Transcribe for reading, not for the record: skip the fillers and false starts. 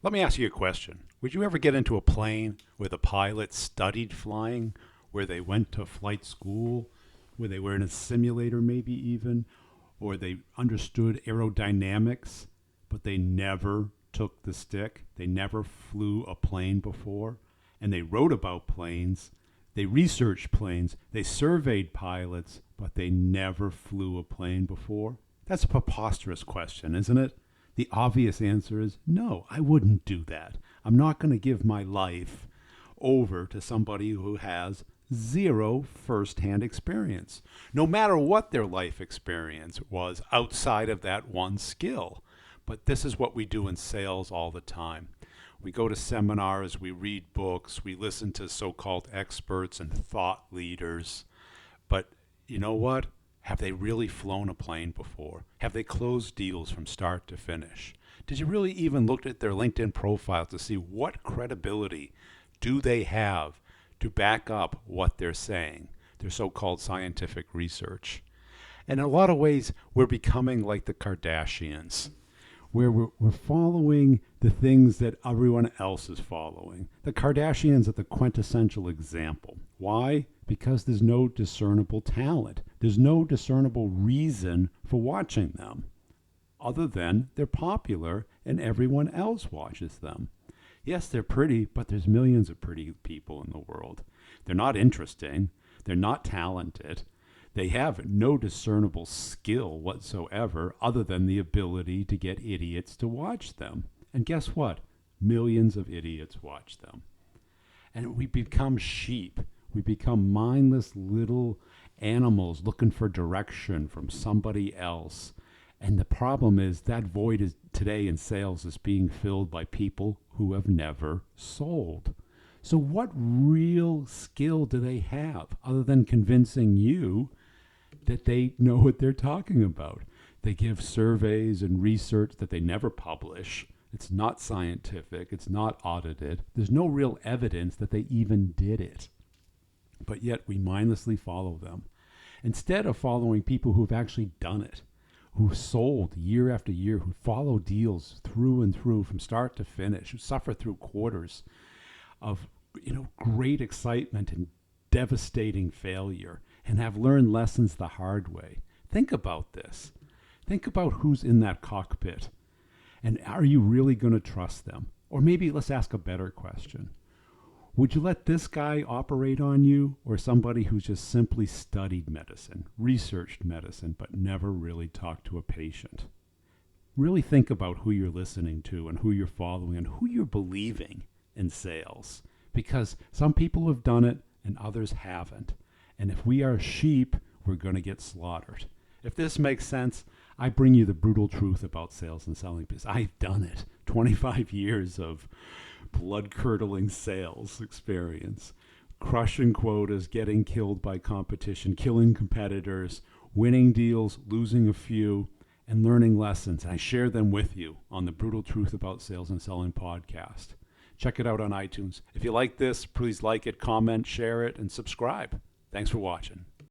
Let me ask you a question. Would you ever get into a plane where the pilot studied flying, where they went to flight school, where they were in a simulator maybe even, or they understood aerodynamics, but they never took the stick? They never flew a plane before, and they wrote about planes, they researched planes, they surveyed pilots, but they never flew a plane before? That's a preposterous question, isn't it? The obvious answer is no, I wouldn't do that. I'm not going to give my life over to somebody who has zero first-hand experience, no matter what their life experience was outside of that one skill. But this is what we do in sales all the time. We go to seminars, we read books, we listen to so-called experts and thought leaders. But you know what? Have they really flown a plane before? Have they closed deals from start to finish? Did you really even look at their LinkedIn profile to see what credibility do they have to back up what they're saying, their so-called scientific research? And in a lot of ways, we're becoming like the Kardashians, where we're following the things that everyone else is following. The Kardashians are the quintessential example. Why? Because there's no discernible talent. There's no discernible reason for watching them, other than they're popular and everyone else watches them. Yes, they're pretty, but there's millions of pretty people in the world. They're not interesting. They're not talented. They have no discernible skill whatsoever other than the ability to get idiots to watch them. And guess what? Millions of idiots watch them. And we become sheep. We become mindless little animals looking for direction from somebody else. And the problem is that void is today in sales is being filled by people who have never sold. So what real skill do they have other than convincing you that they know what they're talking about? They give surveys and research that they never publish. It's not scientific. It's not audited. There's no real evidence that they even did it. But yet we mindlessly follow them, instead of following people who've actually done it, who sold year after year, who follow deals through and through from start to finish, who suffer through quarters of great excitement and devastating failure, and have learned lessons the hard way. Think about this. Think about who's in that cockpit, and are you really going to trust them? Or maybe let's ask a better question. Would you let this guy operate on you, or somebody who's just simply studied medicine, researched medicine, but never really talked to a patient? Really think about who you're listening to and who you're following and who you're believing in sales, because some people have done it and others haven't. And if we are sheep, we're going to get slaughtered. If this makes sense, I bring you the brutal truth about sales and selling, because I've done it. 25 years of blood-curdling sales experience, crushing quotas, getting killed by competition, killing competitors, winning deals, losing a few, and learning lessons. I share them with you on the Brutal Truth About Sales and Selling podcast. Check it out on iTunes. If you like this, please like it, comment, share it, and subscribe. Thanks for watching.